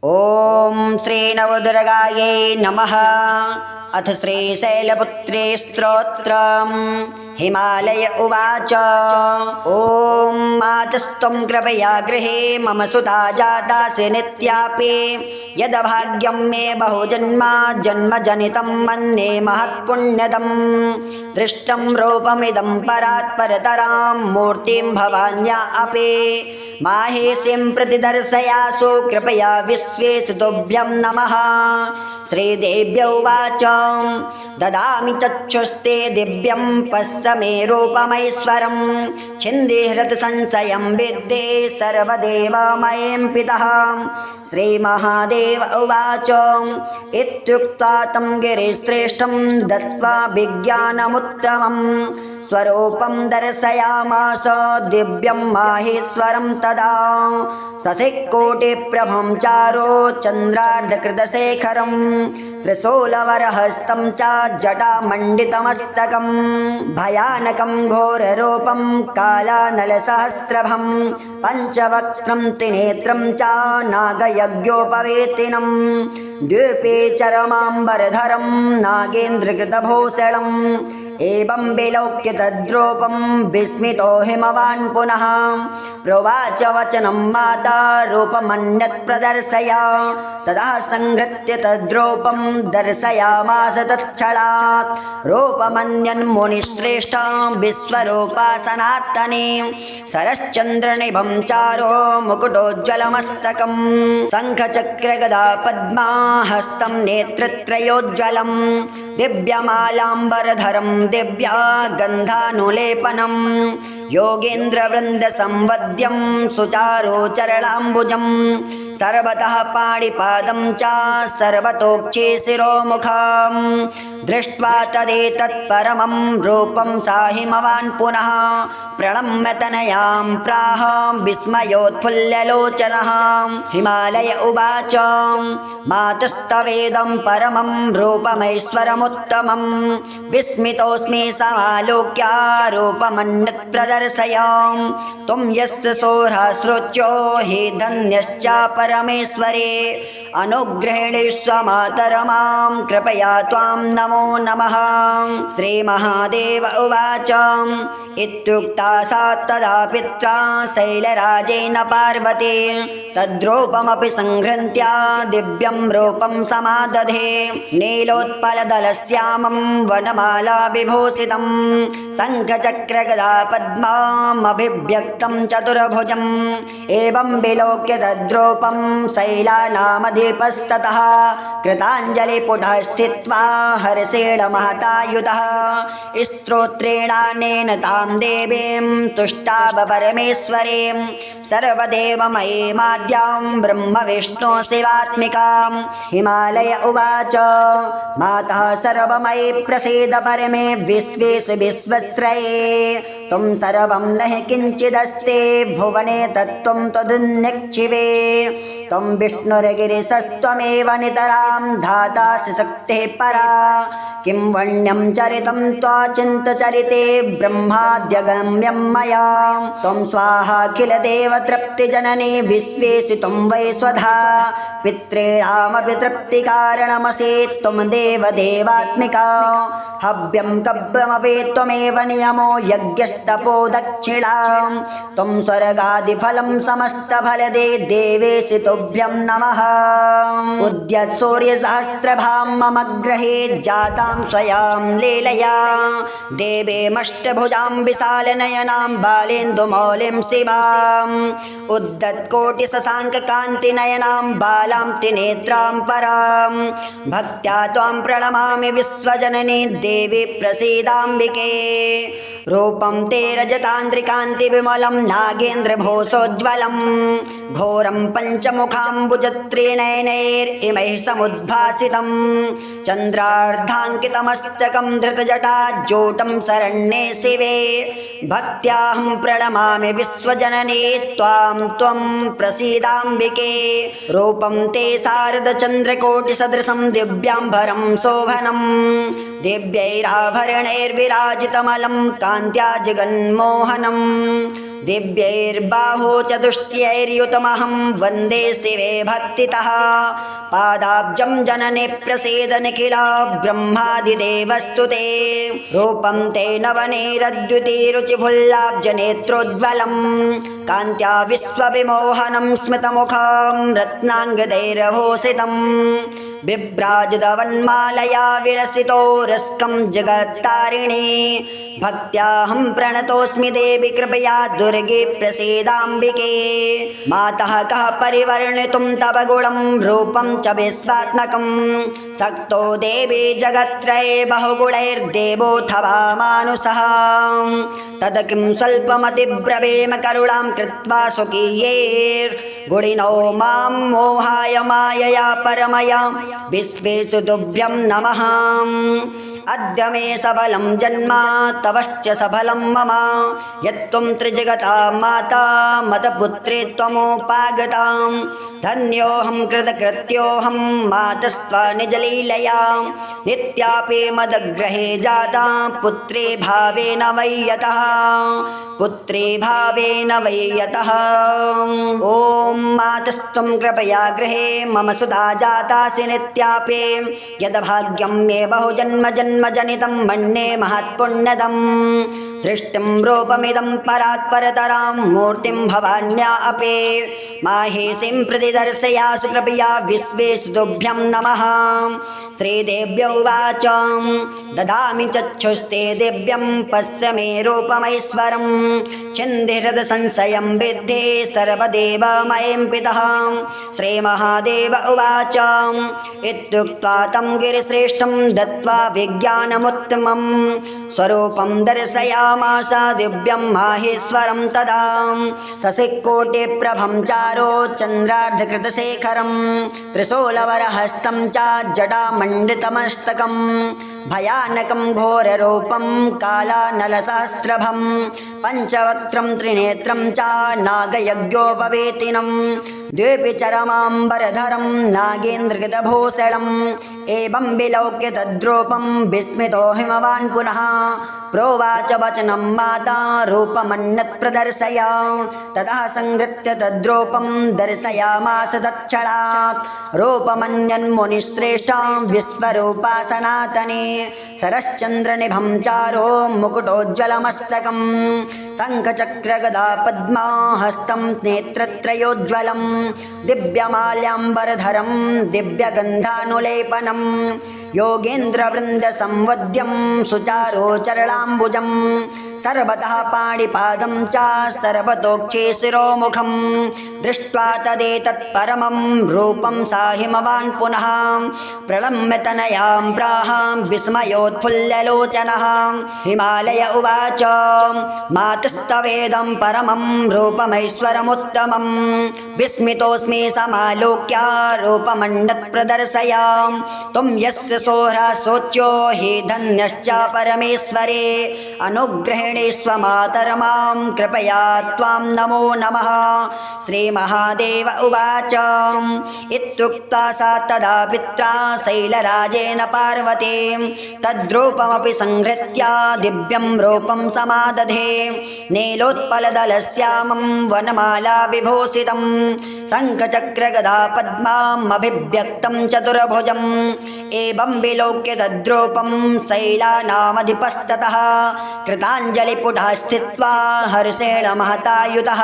ओम श्री नवदुर्गायै नमः। अथ श्री शैलपुत्री स्तोत्रम्। हिमालय उवाच ओम मातस्त्वं कृपया गृहे मम सुता जातासि नित्यापि यद्भाग्यं मे बहुजन्मा जन्मजनितं मन्ये महत्पुण्यदम् दृष्टं रूपमिदं परात् परतरां मूर्तिं भवान्या अपि माहेशीं प्रतिदर्शयासु कृपया विश्वेषु तुभ्यं नमः। श्रीदेव्य उवाच ददामि चक्षुस्ते दिव्यं पश्य मे रूपमैश्वरं छिन्दिहृत्संशयं विद्धे सर्वदेवमयं पितः। श्रीमहादेव उवाच इत्युक्त्वा तं गिरिश्रेष्ठं दत्त्वा विज्ञानमुत्तमम् स्वरूपं दर्शयामास दिव्यं माहेश्वरं तदा शशिकोटिप्रभं चारो चन्द्रार्धकृतशेखरं त्रिशूलवरहस्तं च जटामण्डितमस्तकं भयानकं घोररूपं कालानलसहस्रभं पञ्चवक्त्रं त्रिनेत्रं च नागयज्ञोपवेतिनं द्वीपे चरमाम्बरधरं नागेन्द्रकृतभूषणम् एवं विलोक्य तद्रूपं विस्मितो हिमवान् पुनः प्रोवाच वचनं माता रूपमन्यत् प्रदर्शय तदा संहृत्य तद्रूपं दर्शयामास तत्क्षणात् रूपमन्यन् मुनिश्रेष्ठ विश्वरूपा सनातने शरश्चन्द्रनिभं चारो मुकुटोज्ज्वलमस्तकं शङ्खचक्रगदा पद्मा हस्तं नेत्रत्रयोज्ज्वलं दिव्यमालाम्बरधरं दिव्या गन्धानुलेपनं योगेन्द्रवृन्दसंवद्यं सुचारुचरणाम्बुजं सर्वतः पाणिपादं च सर्वतोक्षे शिरोमुखं दृष्ट्वा तदेतत्परमं रूपं सा हिमवान् पुनः प्रणम्य तनयां प्राह विस्मयोत्फुल्ललोचनः। हिमालय उवाच मातस्तवेदं परमं रूपमैश्वरमुत्तमं विस्मितोऽस्मि समालोक्य रूपमन्यत् प्रदर्शय त्वं यस्य सोऽहस्रोच्चो हि धन्यश्च परमेश्वरे अनुग्रहेणेष्व मातरमां कृपया त्वां नमो नमः। श्रीमहादेव उवाच इत्युक्ता सा तदा पित्रा शैलराजेन पार्वती तद्रूपमपि संहृत्य दिव्यं रूपं समादधे नीलोत्पलदलश्यामं वनमाला विभूषितं शङ्खचक्रगदा पद्मामभिव्यक्तं चतुर्भुजम् एवं विलोक्य तद्रूपं शैलानामधिपस्ततः कृताञ्जलिपुटः स्थित्वा हर्षेण महतायुधः स्तोत्रेणानेन तां देवीं तुष्टाव परमेश्वरीं सर्वदेवमयीमाद्यां ब्रह्मविष्णु शिवात्मिकां। हिमालय उवाच मातः सर्वमयी प्रसीद परमे विश्वेषु विश्वश्रये त्वं सर्वं न हि किञ्चिदस्ति भुवने तत्त्वं त्वदन्यक्षिवे त्वं विष्णुर्गिरिशस्त्वमेव नितरां धातासि शक्तिः परा किं वण्यं चरितं त्वाचिन्तचरिते ब्रह्माद्यगम्यं मया त्वं स्वाहाखिलदेवतृप्तिजननी विश्वेषु त्वं वै स्वधा पितॄणामपि तृप्तिकारणमसि त्वं देवदेवात्मिका हव्यं कव्यमपि त्वमेव नियमो यज्ञस्तपो दक्षिणां त्वं स्वर्गादिफलं समस्तफलदे देवेशि तुभ्यं नमः। उद्यत् सूर्यसहस्रभां मम गृहे जातां स्वयं लीलया देवीमष्टभुजां विशालनयनां बालेन्दुमौलिं शिवाम् उद्दत्कोटिशशाङ्ककान्तिनयनां बालां त्रिनेत्रां परां भक्त्या त्वां प्रणमामि विश्वजननी देवी प्रसीदाम्बिके रूपं ते रजतान्द्रिकान्तिविमलं नागेन्द्रभूषोज्ज्वलं घोरं पञ्चमुखाम्बुजत्रिनयनैरिमैः समुद्भासितं चन्द्रार्धाङ्कितमस्तकं धृतजटाजूटं शरण्ये शिवे भक्त्याहं प्रणमामि विश्वजननी त्वां त्वं प्रसीदाम्बिके रूपं ते शारदचन्द्रकोटिसदृशं दिव्याम्बरं शोभनं दिव्यैराभरणैर्विराजितमलं कान्त्या जगन्मोहनं दिव्यैर्बाहो चतुष्टयैर्युतमहं वन्दे शिवे भक्तितः पादाब्जं जनने प्रसीद निखिला ब्रह्मादिदेवस्तु ते रूपं ते नवनीरद्युतिरुचिभुल्लाब्जनेत्रोज्ज्वलं कान्त्या विश्वविमोहनं स्मितमुखं रत्नाङ्गदैरभूषितं बिभ्राजितवन्मालया विलसितो रस्कं जगत्तारिणे भक्त्याहं प्रणतोऽस्मि देवि कृपया दुर्गे प्रसीदाम्बिके मातः कः परिवर्णितुं तव गुणं रूपं च विश्वात्मकं सक्तो देवी जगत्त्रये बहुगुणैर्देवोऽथवा मानुषः तद किं स्वल्पमतिब्रवीम करुणां कृत्वा स्वकीयैर्गुणिनो मां मोहाय मायया परमया विश्वेषु तुभ्यं नमः अद्य मे सबलं जन्म तवश्च सबलं मम यत्त्वं त्रिजगतां माता मतपुत्रे त्वमुपागतां धन्योऽहं कृतकृत्योऽहं मातस्त्वा निजलीलया नित्यापि मदग्रहे जाता पुत्रे भावेन वै यतः पुत्रे भावेन वै यतः ॐ मातस्त्वं कृपया गृहे मम सुता जातासि नित्यापि यद्भाग्यं मे बहुजन्म जन्म जनितं मन्ये महत्पुण्यदं दृष्टिं रूपमिदं परात्परतरां मूर्तिं भवान्या अपि माहेशीं प्रति दर्शयासु कृपया विश्वेषु तुभ्यं नमः श्रीदेव्य उवाच ददामि चक्षुस्ते दिव्यं पश्य मे रूपमैश्वरं छिन्दिहृदसंशयं विद्धे सर्वदेवमयं पितः श्रीमहादेव उवाच इत्युक्त्वा तं गिरिश्रेष्ठं दत्त्वा विज्ञानमुत्तमं स्वरूपं दर्शयामास दिव्यं माहेश्वरं तदा शशिकोटिप्रभं चारो चन्द्रार्धकृतशेखरं त्रिशूलवरहस्तं च जटामण्डितमस्तकं भयानकं घोररूपं कालानलसहस्रभं पञ्चवक्त्रं त्रिनेत्रं च नागयज्ञोपवेतिनं द्विपिचरमाम्बरधरं नागेन्द्रकृतभूषणम् एवं विलोक्य तद्रूपं विस्मितो हिमवान् पुनः प्रोवाच वचनं माता रूपमन्यत्प्रदर्शय ततः संहृत्य तद्रूपं दर्शयामास तत्क्षणात् रूपमन्यन्मुनिश्रेष्ठां विश्वरूपा सनातने सरश्चन्द्रनिभं चारो मुकुटोज्ज्वलमस्तकं शङ्खचक्रगदा पद्मा हस्तं नेत्रत्रयोज्ज्वलं दिव्यमाल्याम्बरधरं दिव्यगन्धानुलेपनं योगेन्द्रवृन्दसंवद्यं सुचारोचरणाम्बुजं सर्वतः पाणिपादं च सर्वतोक्षे शिरोमुखं दृष्ट्वा तदेतत्परमं रूपं सा हिमवान् पुनः प्रणम्य तनयां प्राहां विस्मयोत्फुल्ललोचनः हिमालय उवाच मातस्तवेदं परमं रूपमैश्वरमुत्तमं विस्मितोऽस्मि समालोक्य रूपमन्यत्प्रदर्शया त्वं यस्य सोऽहरासोच्यो हि धन्यश्च परमेश्वरे अनुग्रहेणे स्वमातर्मां कृपया त्वां नमो नमः श्रीमहादेव उवाच इत्युक्ता सा तदा पित्रा शैलराजेन पार्वती तद्रूपमपि संहृत्य दिव्यं रूपं समादधे नीलोत्पलदलश्यामं वनमाला विभूषितं शङ्खचक्रगदा पद्मामभिव्यक्तं चतुर्भुजम् एवं विलोक्य तद्रूपं शैलानामधिपस्ततः कृताञ्जलिपुटः स्थित्वा हर्षेण महतायुतः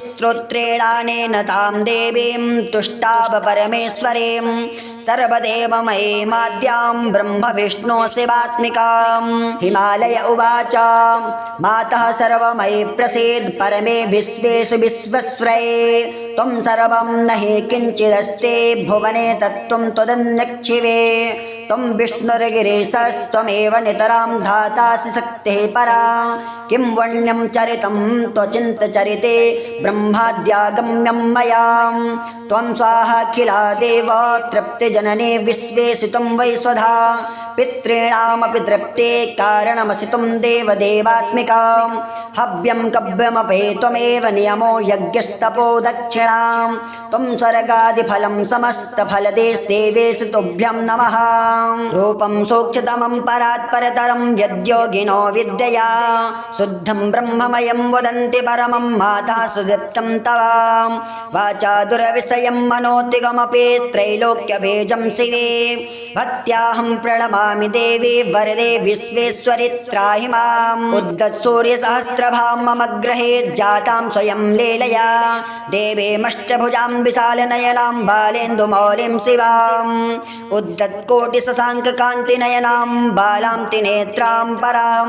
स्तोत्रेणानेन तां देवीं तुष्टाव परमेश्वरीं सर्वदेवमयीमाद्यां ब्रह्मविष्णु शिवात्मिकां हिमालय उवाच मातः सर्वमयी प्रसीद परमे विश्वेषु विश्वस्वरे त्वं सर्वं न हि किञ्चिदस्ति भुवने तत्त्वं त्वदन्यक्षिवे त्वं विष्णुर्गिरीशस्त्वमेव नितरां धातासि शक्तिः परा किं वण्यं चरितं त्वचिन्तचरिते ब्रह्माद्यागम्यं मया त्वं स्वाहाखिला देव तृप्तिजनने विश्वेसितुं वै स्वधा पितॄणामपि तृप्ते कारणमसि त्वं देवदेवात्मिका हव्यं कव्यमपि त्वमेव नियमो यज्ञस्तपो दक्षिणां त्वं स्वर्गादिफलं समस्तफलदेस्तेवेषु तुभ्यं नमः रूपं सूक्ष्मतमं परात्परतरं यद्योगिनो विद्यया शुद्धं ब्रह्ममयं वदन्ति परमं माता सुदीप्तं तव वाचा दुरविषयं मनोतिगमपि त्रैलोक्यबीजं शिवे भक्त्याहं प्रणमामि देवी वरदे विश्वेश्वरि त्राहि माम् उद्दत्सूर्यसहस्रभां मम गृहे जातां स्वयं लीलया देवीमष्टभुजां विशालनयनां बालेन्दुमौलिं शिवाम् उद्दत्कोटिशशाङ्ककान्तिनयनां बालां त्रिनेत्रां परां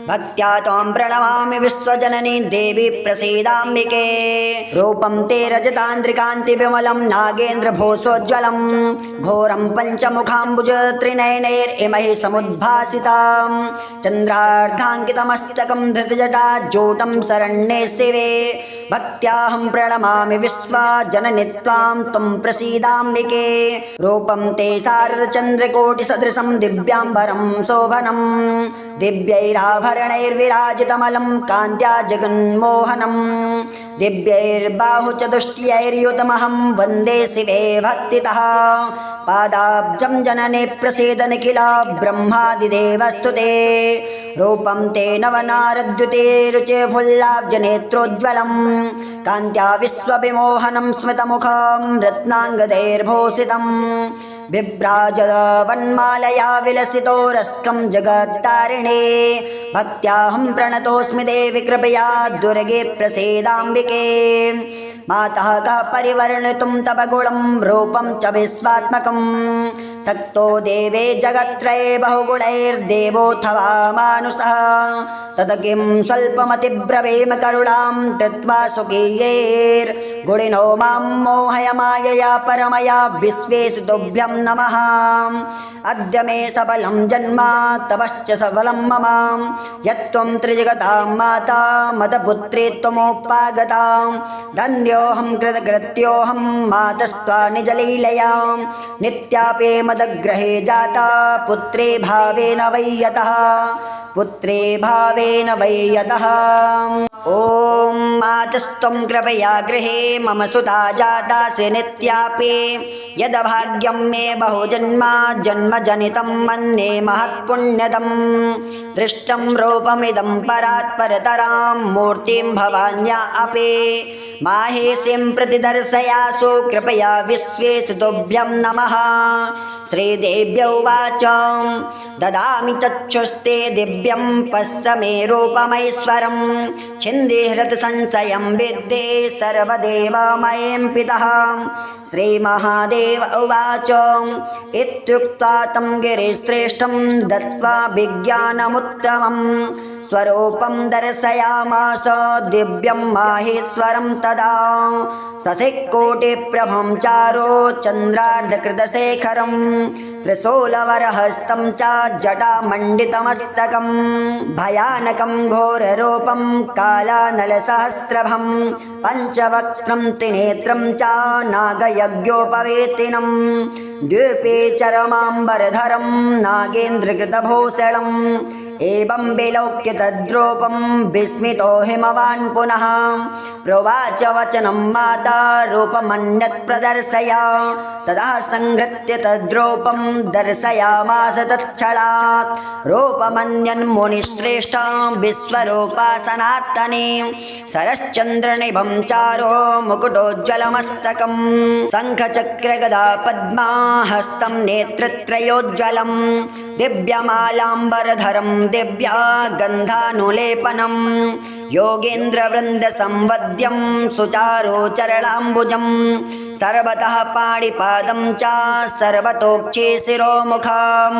भक्त्या त्वां प्रणमामि विश्वजननी देवी प्रसीदाम्बिके रूपं ते रजतान्द्रिकान्तिविमलं नागेन्द्रभूषोज्ज्वलं घोरं पञ्चमुखाम्बुज त्रिनयनैरिमैः समुद्भासितां चन्द्रार्धाङ्कितमस्तकं धृतजटाजूटं शरण्ये शिवे भक्त्याहं प्रणमामि विश्वजननि त्वां त्वं प्रसीदाम्बिके रूपं ते शारदचन्द्रकोटिसदृशं दिव्याम्बरं शोभनं दिव्यैराभरणैर्विराजितमलं कान्त्या जगन्मोहनं दिव्यैर्बाहुचतुष्टयैर्युतमहं वन्दे शिवे भक्तितः पादाब्जं जनने प्रसीदनिखिला ब्रह्मादिदेवस्तुते रूपं ते नवनारद्युते रुचिफुल्लाब्जनेत्रोज्ज्वलं कान्त्या विश्वविमोहनं स्मितमुखं रत्नाङ्गदैर्भूषितं बिभ्राजवन्मालया विलसितो रस्कं जगत्तारिणे भक्त्याहं प्रणतोऽस्मि देवि कृपया दुर्गे प्रसीदाम्बिके मातः कः परिवर्णितुं तव गुणं रूपं च विश्वात्मकं सक्तो देवे जगत्त्रये बहुगुणैर्देवोऽथवा मानुषः तद किं स्वल्पमतिब्रवीम करुणां कृत्वा स्वकीयैर्गुणिनो मां मोहय मायया परमया विश्वेषु तुभ्यं नमः अद्य मे सबलं जन्म तवश्च सबलं मम यत्त्वं त्रिजगतां माता मदपुत्री त्वमुपागतां धन्योऽहं कृतकृत्योऽहं मातस्त्वा निजलीलया नित्यापि मदग्रहे जाता पुत्रे भावेन वै यतः पुत्रे भावेन वै यतः ॐ मातस्त्वं कृपया गृहे मम सुता जातासि नित्यापि यदभाग्यं मे बहुजन्म जन्मजनितं मन्ये महत्पुण्यदं दृष्टं रूपमिदं परात्परतरां मूर्तिं भवान्या अपि माहेशीं प्रतिदर्शयासु कृपया विश्वेषु तुभ्यं नमः श्रीदेव्य उवाच ददामि चक्षुस्ते दिव्यं पश्य मे रूपमैश्वरं छिन्दिहृतसंशयं विद्धे सर्वदेवमयं पितः श्रीमहादेव उवाच इत्युक्त्वा तं गिरिश्रेष्ठं दत्त्वा विज्ञानमुत्तमं स्वरूपं दर्शयामास दिव्यं माहेश्वरं तदा शशिकोटिप्रभं चारो चन्द्रार्धकृतशेखरं त्रिशूलवरहस्तं च जटामण्डितमस्तकं भयानकं घोररूपं कालानलसहस्रभं पञ्चवक्त्रं त्रिनेत्रं च नागयज्ञोपवेतिनं द्वीपे चरमाम्बरधरं नागेन्द्रकृतभूषणम् एवं विलोक्य तद्रूपं विस्मितो हिमवान् पुनः प्रोवाच वचनं माता रूपमन्यत् प्रदर्शय तदा संहृत्य तद्रूपं दर्शयामास तत्क्षणात् रूपमन्यन्मुनिश्रेष्ठ विश्वरूपा सनातने सरश्चन्द्रनिभं चारो मुकुटोज्ज्वलमस्तकं शङ्खचक्रगदा पद्मा हस्तं नेत्रत्रयोज्ज्वलं दिव्यमालाम्बरधरं दिव्या गन्धानुलेपनं योगेन्द्रवृन्दसंवद्यं सुचारुचरणाम्बुजं सर्वतः पाणिपादं च सर्वतोक्षे शिरोमुखं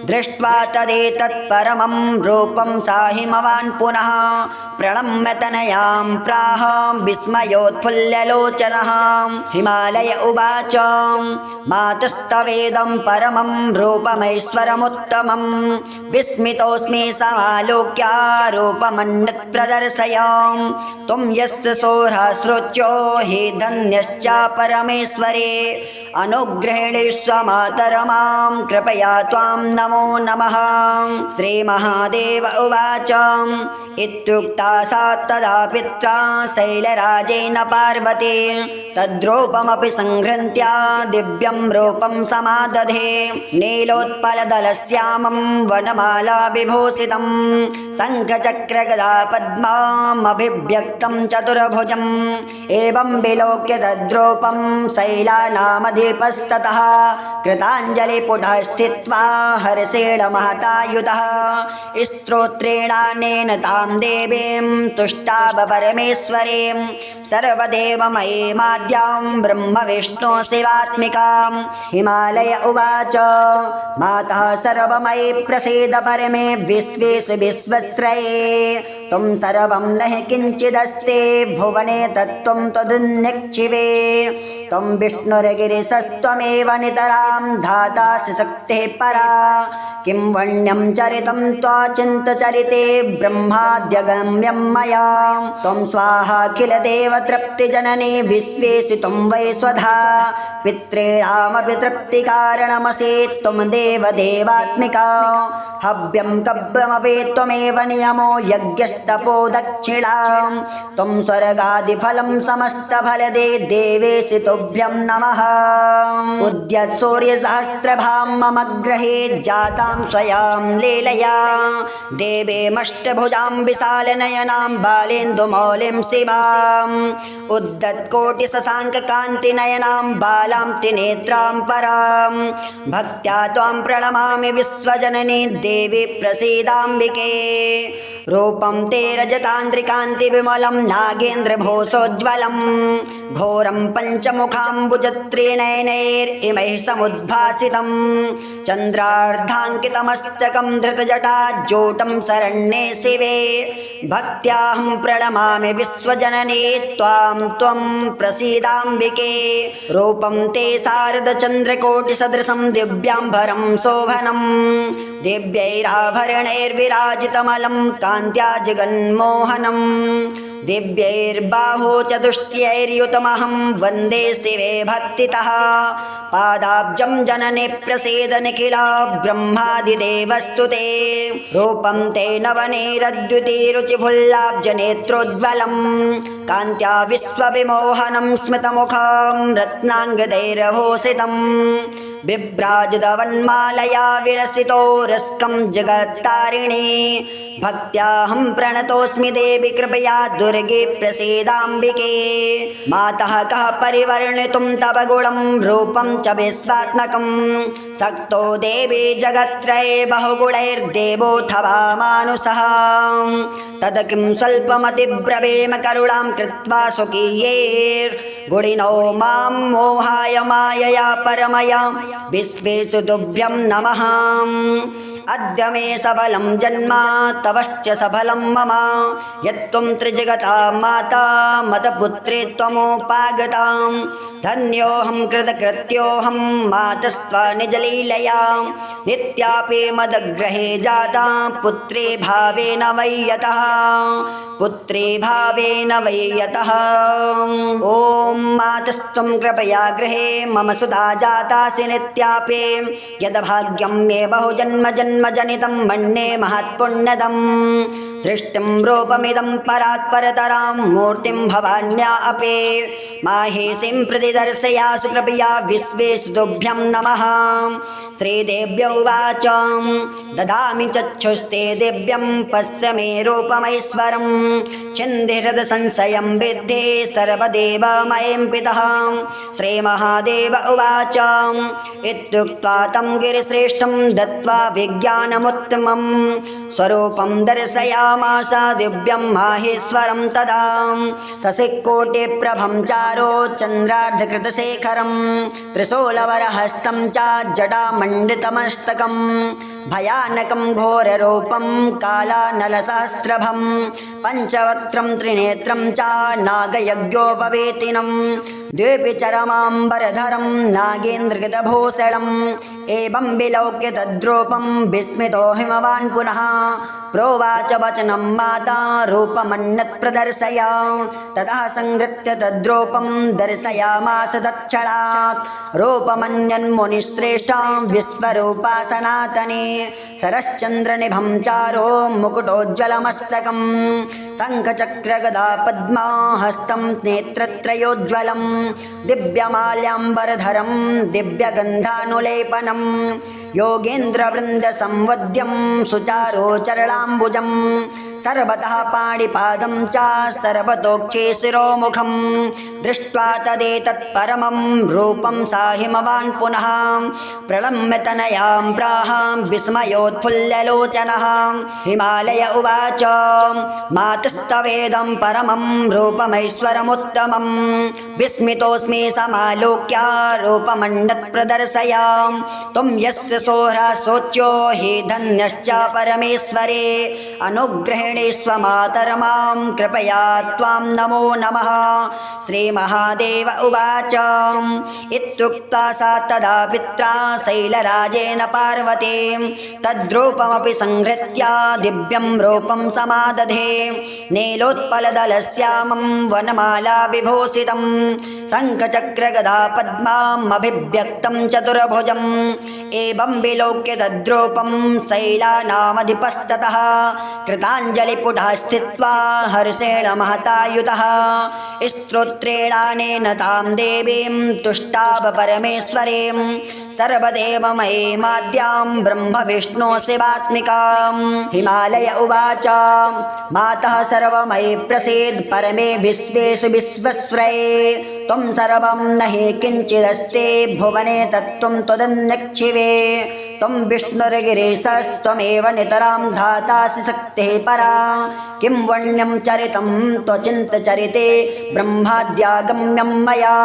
दृष्ट्वा तदेतत्परमं रूपं साहिमवान् पुनः प्रणम्य तनयां प्राह विस्मयोत्फुल्ललोचनः हिमालय उवाच मातस्तवेदं परमं रूपमैश्वरमुत्तमं विस्मितोऽस्मि समालोक्य रूपमन्यत् प्रदर्शय त्वं यस्य सोऽहस्रोच्यो हि धन्यश्च परमेश्वरे अनुग्रहेणेष्व मातरमां कृपया त्वां नमो नमः। श्रीमहादेव उवाच इत्युक्ता सा तदा पित्रा शैलराजेन पार्वती तद्रूपमपि संहृत्य दिव्यं रूपं समादधे नीलोत्पलदलश्यामं वनमाला विभूषितं शङ्खचक्रगदा पद्मामभिव्यक्तं चतुर्भुजम् एवं विलोक्य तद्रूपं शैलानामधिपस्ततः कृताञ्जलिपुटः स्थित्वा हर्षेण महतायुतः स्तोत्रेणानेन तां देवीं तुष्टाव परमेश्वरीं सर्वदेवमयीमाद्यां ब्रह्म विष्णु शिवात्मिकां हिमालय उवाच मातः सर्वमयी प्रसीद परमे विश्वेषु विश्वश्रये त्वं सर्वं न हि किञ्चिदस्ति भुवने तत्त्वं त्वदन्यक्षिवे त्वं विष्णुर्गिरिशस्त्वमेव नितरां धातासि शक्तिः परा किं वण्यं चरितं त्वाचिन्तचरिते ब्रह्माद्यगम्यं मया त्वं स्वाहा किल देवतृप्तिजननी विश्वेषु त्वं वै स्वधा पितॄणामपि तृप्तिकारणमसि त्वं देवदेवात्मिका हव्यं कव्यमपि त्वमेव नियमो यज्ञस्तपो दक्षिणां त्वं स्वर्गादिफलं समस्तफलदे देवेशि तुभ्यं नमः उद्यत् सूर्यसहस्रभां मम गृहे जातां स्वयं लीलया देवीमष्टभुजां विशालनयनां बालेन्दुमौलिं शिवाम् उद्धत्कोटिशशाङ्ककान्तिनयनां बालां त्रिनेत्रां परां भक्त्या त्वां प्रणमामि विश्वजननी देवी प्रसीदाम्बिके रूपं ते रजतान्द्रिकान्तिविमलं नागेन्द्रभूषोज्ज्वलं घोरं पञ्चमुखाम्बुजत्रिनयनैरिमैः समुद्भासितं चन्द्रार्धाङ्कितमस्तकं धृतजटाज्जोटं शरण्ये शिवे भक्त्याहं प्रणमामि विश्वजननी त्वां त्वं प्रसीदाम्बिके रूपं ते शारदचन्द्रकोटिसदृशं दिव्याम्बरं शोभनं दिव्यैराभरणैर्विराजितमलं कान्त्या जगन्मोहनं दिव्यैर्बाहो चतुष्टयैर्युतमहं वन्दे शिवे भक्तितः पादाब्जं जनने प्रसीद निखिला ब्रह्मादिदेवस्तु ते रूपं ते नवनीरद्युतिरुचिफुल्लाब्जनेत्रोज्ज्वलं कान्त्या विश्वविमोहनं स्मितमुखं रत्नाङ्गदैरभूषितं बिभ्राजितवन्मालया विरसितो रस्कं जगत्तारिणी भक्त्याहं प्रणतोऽस्मि देवि कृपया दुर्गे प्रसीदाम्बिके मातः कः परिवर्णितुं तव गुणं रूपं च विश्वात्मकं शक्तो देवी जगत्त्रये बहुगुणैर्देवोऽथवा मानुषः तद किं स्वल्पमतिब्रवीम करुणां कृत्वा स्वकीयैर्गुणिनो मां मोहाय मायया परमया विश्वेषु तुभ्यं नमः अद्य मे सबलं जन्म तवश्च सबलं मम यत्त्वं त्रिजगतां माता मतपुत्री त्वमुपागतां धन्योऽहं कृतकृत्योऽहं मातस्त्वा निजलीलया नित्यापि मदग्रहे जाता पुत्री भावेन वै यतः पुत्री भावेन वै यतः ॐ मातस्त्वं कृपया गृहे मम सुधा जातासि नित्यापि यद्भाग्यं मे बहुजन्म जन्म जनितं मन्ये महत्पुण्यदम् दृष्टिं रूपमिदं परात्परतरां मूर्तिं भवान्या अपि माहेशीं प्रति दर्शयासु कृपया विश्वेषु तुभ्यं नमः श्रीदेव्य उवाच ददामि चक्षुस्ते दिव्यं पश्य मे रूपमैश्वरं छिन्दिहृदसंशयं विद्धे सर्वदेवमयं पितः श्रीमहादेव उवाच इत्युक्त्वा तं गिरिश्रेष्ठं दत्त्वा विज्ञानमुत्तमं स्वरूपं दर्शयामास दिव्यं माहेश्वरं तदा ससिक्कोटिप्रभं चारो चन्द्रार्धकृतशेखरं त्रिशूलवरहस्तं च जटामण्डितमस्तकं भयानकं घोररूपं कालानलसहस्रभं पञ्चवक्त्रं त्रिनेत्रं च नागयज्ञोपवेतिनं द्विपिचरमाम्बरधरं नागेन्द्रकृतभूषणम् एवं विलोक्य तद्रूपं विस्मितो हिमवान् पुनः प्रोवाच वचनं माता रूपमन्यत् प्रदर्शय ततः संहृत्य तद्रूपं दर्शयामास तत्क्षणात् रूपमन्यन्मुनिश्रेष्ठा विश्वरूपा सनातने सरश्चन्द्रनिभं चारो मुकुटोज्ज्वलमस्तकं शङ्खचक्रगदा पद्मा हस्तं नेत्रत्रयोज्ज्वलं दिव्यमाल्याम्बरधरं दिव्यगन्धानुलेपनं योगेन्द्रवृन्दसंवद्यं सुचारोचरणाम्बुजं सर्वतः पाणिपादं च सर्वतोक्षे शिरोमुखं दृष्ट्वा तदेतत्परमं रूपं सा हिमवान् पुनः प्रलम्ब्यतनयां प्राह विस्मयोत्फुल्ललोचनः हिमालय उवाच मातस्तवेदं परमं रूपमैश्वरमुत्तमं विस्मितोऽस्मि समालोक्य रूपमन्यत् प्रदर्शय त्वं यस्य सोऽहृशोच्यो हि धन्यश्च परमेश्वरे अनुग्रहेणे स्वमातर्मां कृपया त्वां नमो नमः श्रीमहादेव उवाच इत्युक्ता सा तदा पित्रा शैलराजेन पार्वती तद्रूपमपि संहृत्य दिव्यं रूपं समादधे नीलोत्पलदलश्यामं वनमाला विभूषितं शङ्खचक्रगदा पद्मामभिव्यक्तं चतुर्भुजम् एवं विलोक्य तद्रूपं शैलानामधिपस्ततः कृताञ्जलिपुटः स्थित्वा हर्षेण महतायुतः स्तोत्रेणानेन तां देवीं तुष्टाव परमेश्वरीं सर्वदेवमयीमाद्यां ब्रह्म विष्णु शिवात्मिकां हिमालय उवाच मातः सर्वमयी प्रसीद परमे विश्वेषु विश्वस्वरे त्वं सर्वं न हि किञ्चिदस्ति भुवने तत्त्वं त्वदन्यक्षिवे त्वं विष्णुर्गिरीशस्त्वमेव नितरां धातासि शक्तिः परा किं वण्यं चरितं त्वचिन्तचरिते ब्रह्माद्यागम्यं मया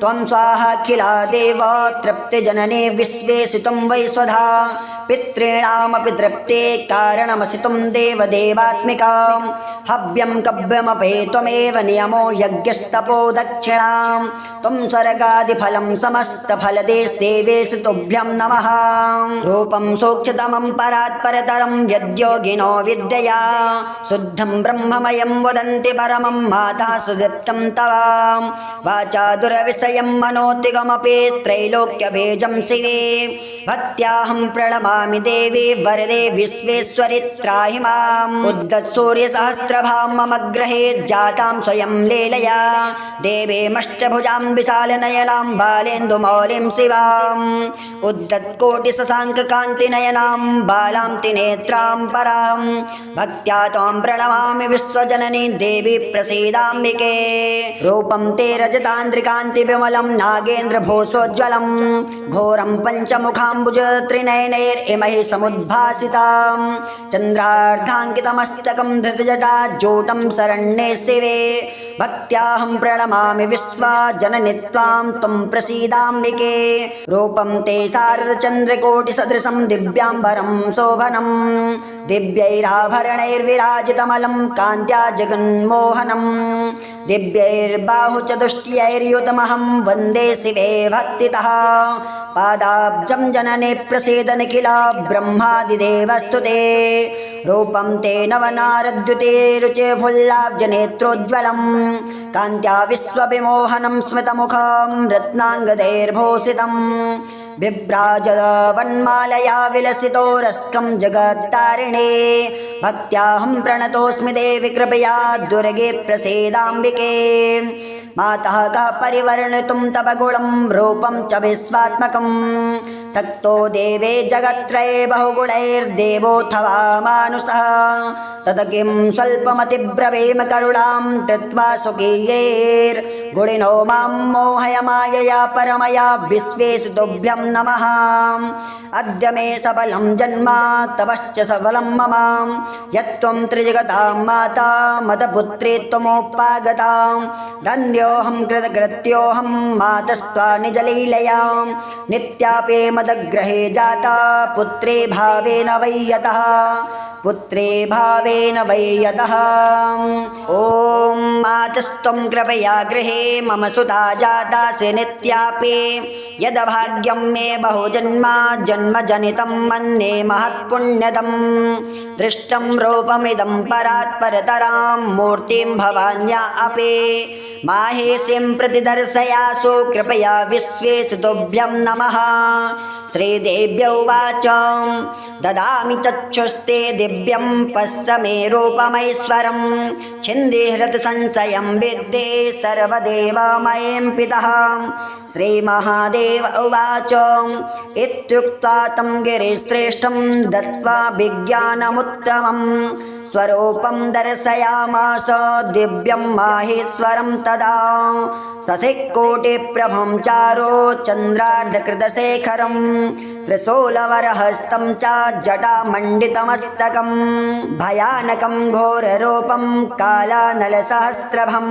त्वं स्वाहाखिला देव तृप्तिजनने विश्वेषु त्वं वै स्वधा पितॄणामपि तृप्ते कारणमसि त्वं देवदेवात्मिका हव्यं कव्यमपि त्वमेव नियमो यज्ञस्तपो दक्षिणां त्वं स्वर्गादिफलं समस्तफलदेशदेवेषु तुभ्यं नमः रूपं सूक्ष्मतमं परात्परतरं यद्योगिनो विद्यया शुद्धं ब्रह्ममयं वदन्ति परमं माता सुदीप्तं तव वाचा दुरविषयं मनोतिगमपि त्रैलोक्यबीजं शिवे भक्त्याहं प्रणमामि देवी वरदे विश्वेश्वरि त्राहि माम् उद्धत्सूर्यसहस्रभां मम गृहे जातां स्वयं लीलया देवीमष्टभुजां विशालनयनां बालेन्दुमौलिं शिवाम् उद्धत्कोटिशशाङ्ककान्तिनयनां बालां त्रिनेत्रां परां भक्त्या त्वां प्रणमामि विश्वजननी देवी प्रसीदाम्बिके रूपं ते रजतान्द्रिकान्तिविमलं नागेन्द्रभूषोज्ज्वलं घोरं पञ्चमुखाम्बुज त्रिनयनैरिमैः समुद्भासितां चन्द्रार्धाङ्कितमस्तकं धृतजटाजूटं शरण्ये शिवे भक्त्याहं प्रणमामि विश्वजननि त्वां त्वं प्रसीदाम्बिके रूपं ते शारदचन्द्रकोटिसदृशं दिव्याम्बरं शोभनं दिव्यैराभरणैर्विराजितमलं कान्त्या जगन्मोहनं दिव्यैर्बाहुचतुष्टयैर्युतमहं वन्दे शिवे भक्तितः पादाब्जं जनने प्रसीदनिखिला ब्रह्मादिदेवस्तुते रूपं ते नवनारद्युते रुचे फुल्लाब्जनेत्रोज्ज्वलं कान्त्या विश्वविमोहनं स्मितमुखं रत्नाङ्गदैर्भूषितं बिभ्राजवन्मालया विलसितो रस्कं जगत्तारिणे भक्त्याहं प्रणतोऽस्मि देवि कृपया दुर्गे प्रसीदाम्बिके मातः कः परिवर्णितुं तव गुणं रूपं च विश्वात्मकं सक्तो देवे जगत्त्रये बहुगुणैर्देवोऽथवा मानुषः तत किं स्वल्पमतिब्रवीम करुणां कृत्वा स्वकीयैर् गुणिनो मां मोहय मायया परमया विश्वेश तुभ्यं नमः अद्य मे सबलं जन्म तवश्च सबलं मम यत्त्वं त्रिजगतां माता मतपुत्री त्वमुपागतां धन्योऽहं कृतकृत्योऽहं मातस्त्वा निजलीलया नित्यापि मदग्रहे जाता पुत्रे भावेन वै यतः पुत्रे भावेन वै यतः ॐ मातस्त्वं कृपया गृहे मम सुता जातासि नित्यापि यदभाग्यं मे बहुजन्म जनितं मन्ये महत्पुण्यदं दृष्टं रूपमिदं परात् परतरां मूर्तिं भवान्या अपि माहेशीं प्रतिदर्शयासु कृपया विश्वेश तुभ्यं नमः श्रीदेव्य उवाच ददामि चक्षुस्ते दिव्यं पश्य मे रूपमैश्वरं छिन्दिहृत् संशयं विद्धे सर्वदेवमयं पितः श्रीमहादेव उवाच इत्युक्त्वा तं गिरिश्रेष्ठं दत्त्वा विज्ञानमुत्तमं स्वरूपं दर्शयामास दिव्यं माहेश्वरं तदा शशिकोटिप्रभं चारो चन्द्रार्धकृतशेखरं त्रिशूलवरहस्तं च जटामण्डितमस्तकं भयानकं घोररूपं कालानलसहस्रभं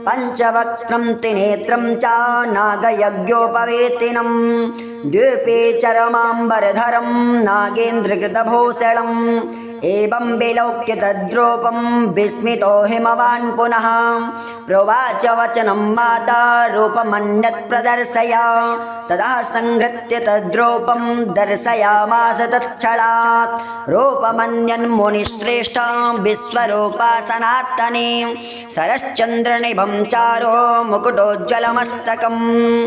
पञ्चवक्त्रं त्रिनेत्रं च नागयज्ञोपवेतिनं द्वीपे चरमाम्बरधरं नागेन्द्रकृतभूषणम् एवं विलोक्य तद्रूपं विस्मितो हिमवान् पुनः प्रोवाच वचनं माता रूपमन्यत् प्रदर्शय तदा संहृत्य तद्रूपं दर्शयामास तत्क्षणात् रूपमन्यन् मुनिश्रेष्ठ विश्वरूपा सनातने शरश्चन्द्रनिभं चारो मुकुटोज्ज्वलमस्तकं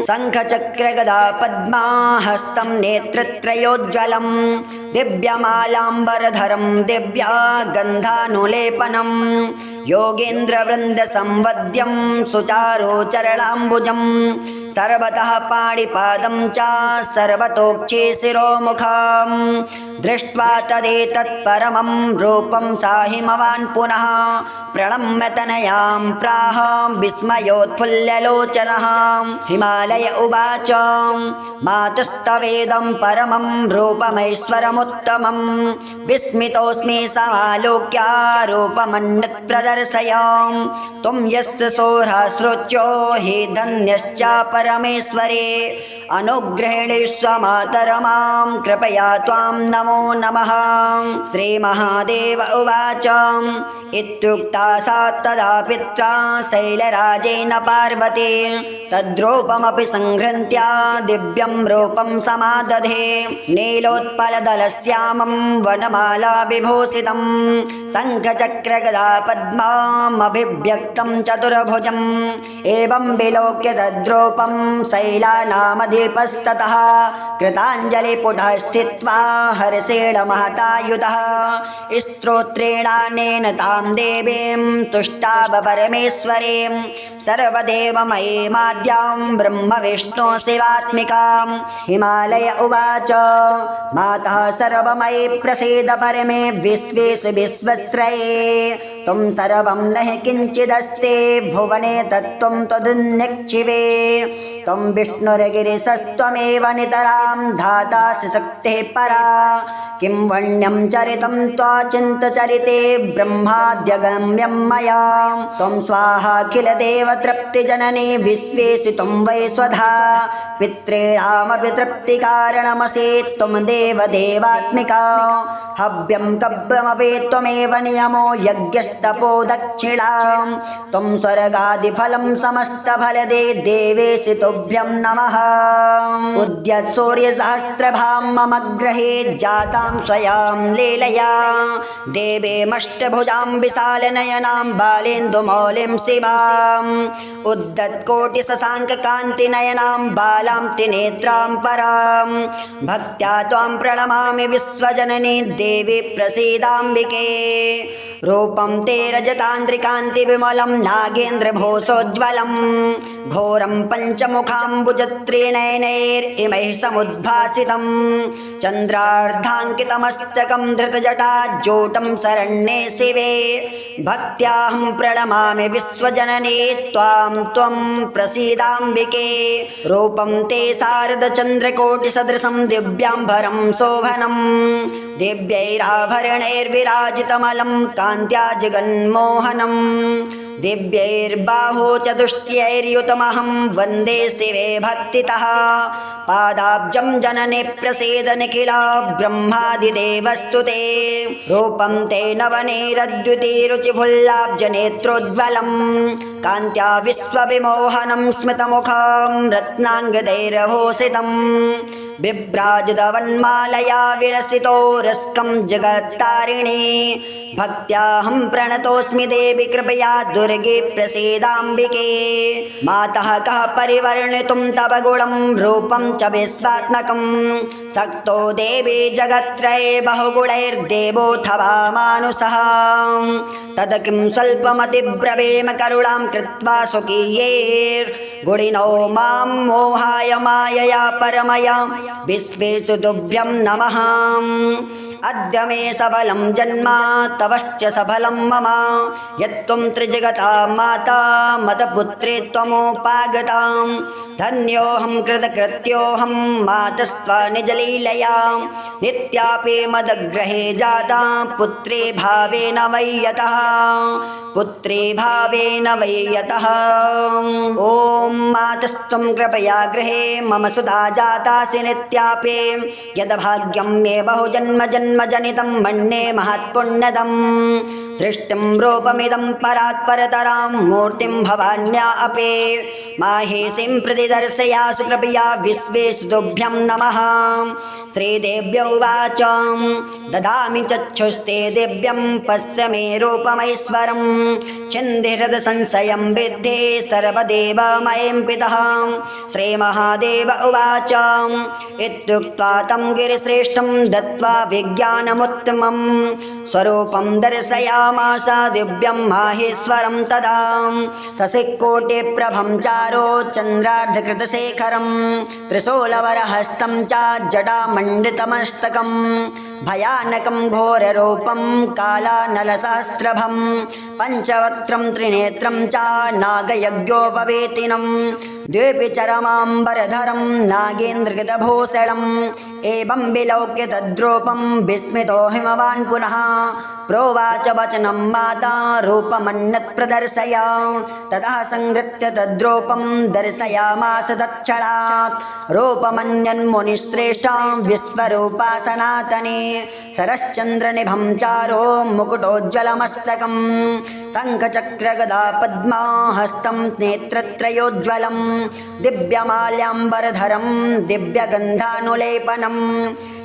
शङ्खचक्रगदा पद्मा हस्तं नेत्रत्रयोज्ज्वलं दिव्यमालाम्बरधरं दिव्या गन्धानुलेपनं योगेन्द्रवृन्दसंवद्यं सुचारुचरणाम्बुजं सर्वतः पाणिपादं च सर्वतोक्षे शिरोमुखं दृष्ट्वा तदेतत्परमं रूपं सा हिमवान् पुनः प्रणम्य तनयां प्राह विस्मयोत्फुल्ललोचनः हिमालय उवाच मातस्तवेदं परमं रूपमैश्वरमुत्तमं विस्मितोऽस्मि समालोक्य रूपमन्यत् प्रदर्शय त्वं यस्य सोऽहस्रोच्चो हि धन्यश्च परमेश्वरे अनुग्रहेणेष्व मातरमां कृपया त्वां नमो नमः श्रीमहादेव उवाच इत्युक्ता सा तदा पित्रा शैलराजेन पार्वती तद्रूपमपि संहृत्य दिव्यं रूपं समादधे नीलोत्पलदलश्यामं वनमाला विभूषितं शङ्खचक्रगदा पद्मामभिव्यक्तं चतुर्भुजम् एवं विलोक्य तद्रूपं शैलानामधिपस्ततः कृताञ्जलिपुटः स्थित्वा हर्षेण महतायुधः स्तोत्रेणानेन तां देवीं तुष्टाव परमेश्वरीं सर्वदेवमयीमाद्यां ब्रह्मविष्णु शिवात्मिकां हिमालय उवाच मातः सर्वमयी प्रसीद परमे विश्वेश विश्वश्रये त्वं सर्वं न हि किञ्चिदस्ति भुवने तत्त्वं त्वदन्यक्षिवे त्वं विष्णुर्गिरिशस्त्वमेव नितरां धातासि शक्तिः परा किं वण्यं चरितं त्वाचिन्तचरिते ब्रह्माद्यगम्यं मया त्वं स्वाहाखिलदेवतृप्तिजननी विश्वेशितुं वै स्वधा पितॄणामपि तृप्तिकारणमसि त्वं देवदेवात्मिका हव्यं कव्यमपि त्वमेव नियमो यज्ञस्तपो दक्षिणां त्वं स्वर्गादिफलं समस्तफलदे देवेशि तुभ्यं नमः उद्यत् सूर्यसहस्रभां मम गृहे जातां स्वयं लीलया देवीमष्टभुजां विशालनयनां बालेन्दुमौलिं शिवाम् उद्धत्कोटिशशाङ्ककान्तिनयनां बालां त्रिनेत्रां परां भक्त्या त्वां प्रणमामि विश्वजननी देवी प्रसीदाम्बिके रूपं ते रजतान्द्रिकान्तिविमलं नागेन्द्रभूषोज्ज्वलम् घोरं पञ्चमुखाम्बुजत्रिनयनैरिमैः समुद्भासितम् चन्द्रार्धाङ्कितमस्तकं धृतजटाज्जोटं शरण्ये शिवे भक्त्याहं प्रणमामि विश्वजननी त्वां त्वं प्रसीदाम्बिके रूपं ते शारदचन्द्रकोटिसदृशं दिव्याम्बरं शोभनं दिव्यैराभरणैर्विराजितमलं कान्त्या जगन्मोहनं दिव्यैर्बाहुचतुष्टयैर्युतमहं वन्दे शिवे भक्तितः पादाब्जं जनने प्रसीद निखिला ब्रह्मादिदेवस्तुते रूपं ते नवनीरद्युतिरुचिभुल्लाब्जनेत्रोज्ज्वलं कान्त्या विश्वविमोहनं स्मितमुखं रत्नाङ्गदैरभूषितं बिभ्राजितवन्मालया विरसितो रस्कं जगत्तारिणी भक्त्याहं प्रणतोऽस्मि देवि कृपया दुर्गे प्रसीदाम्बिके मातः कः परिवर्णितुं तव गुणं रूपं च विश्वात्मकं सक्तो देवी जगत्त्रये बहुगुणैर्देवोऽथवा मानुषः तद किं स्वल्पमतिब्रवीम करुणां कृत्वा स्वकीयैर्गुणिनो मां मोहाय मायया परमया विश्वेषु तुभ्यं नमः अद्य मे सबलं जन्म तवश्च सबलं मम यत्त्वं त्रिजगतां माता मतपुत्रे त्वमुपागतां धन्योऽहं कृतकृत्योऽहं मातस्त्वा निजलीलया नित्यापि मदग्रहे जाता पुत्रे भावेन वै यतः पुत्रे भावेन वै यतः ॐ मातस्त्वं कृपया गृहे मम सुता जातासि नित्यापि यद्भाग्यं मे बहुजन्म जन्मजनितं मन्ये महत्पुण्यदम् दृष्टिं रूपमिदं परात्परतरां मूर्तिं भवान्या अपि माहेशीं प्रति दर्शयासु कृपया विश्वेषु तुभ्यं नमः श्रीदेव्य उवाच ददामि चक्षुस्ते दिव्यं पश्य मे रूपमैश्वरं छिन्दिहृदसंशयं विद्धे सर्वदेवमयं पितः श्रीमहादेव उवाच इत्युक्त्वा तं गिरिश्रेष्ठं दत्त्वा विज्ञानमुत्तमं स्वरूपं दर्शयामास दिव्यं माहेश्वरं तदा शशिकोटिप्रभं चारो चन्द्रार्धकृतशेखरं त्रिशूलवरहस्तं च जटामण्डितमस्तकं भयानकं घोररूपं कालानलसहस्रभं पञ्चवक्त्रं त्रिनेत्रं च नागयज्ञोपवेतिनं द्विपिचरमाम्बरधरं नागेन्द्रकृतभूषणम् एवं विलोक्य तद्रूपं विस्मितो हिमवान् पुनः प्रोवाच वचनं माता रूपमन्यत् प्रदर्शय ततः संहृत्य तद्रूपं दर्शयामास तत्क्षणात् रूपमन्यन्मुनिश्रेष्ठां विश्वरूपा सनातने सरश्चन्द्रनिभं चारो मुकुटोज्ज्वलमस्तकं शङ्खचक्रगदा पद्मा हस्तं नेत्रत्रयोज्ज्वलं दिव्यमाल्याम्बरधरं दिव्यगन्धानुलेपनं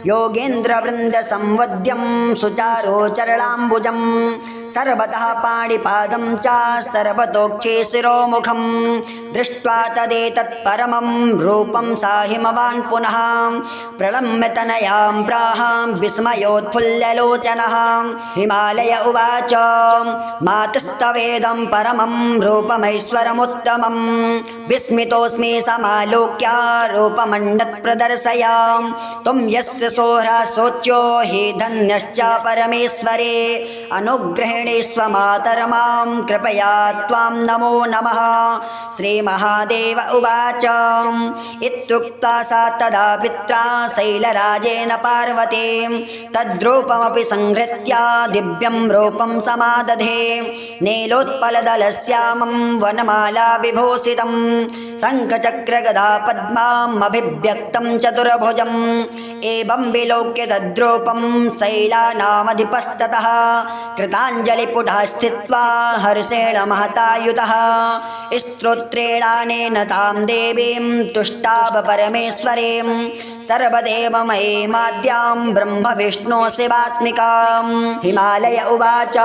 योगेन्द्रवृन्दसंवद्यं सुचारोचरणाम्बुजं सर्वतः पाणिपादं च सर्वतोक्षे शिरोमुखं दृष्ट्वा तदेतत्परमं रूपं सा हिमवान् पुनः प्रलम्ब्य तनयां प्राहां विस्मयोत्फुल्ललोचनः हिमालय उवाच मातस्तवेदं परमं रूपमैश्वरमुत्तमं विस्मितोऽस्मि समालोक्य रूपमन्यत् प्रदर्शय त्वं यस्य सोऽहरासोच्यो हि धन्यश्च परमेश्वरे अनुग्रहेणे स्वमातर्मां कृपया त्वां नमो नमः श्रीमहादेव उवाच इत्युक्ता सा तदा पित्रा शैलराजेन पार्वती तद्रूपमपि संहृत्य दिव्यं रूपं समादधे नीलोत्पलदलश्यामं वनमाला विभूषितं शङ्खचक्रगदा पद्मामभिव्यक्तं चतुर्भुजम् एवं विलोक्य तद्रूपं शैलानामधिपस्ततः कृताञ्जलिपुटः स्थित्वा हर्षेण महतायुतः स्तोत्रेणानेन तां देवीं तुष्टाव परमेश्वरीं सर्वदेवमयीमाद्यां ब्रह्मविष्णु शिवात्मिकां हिमालय उवाच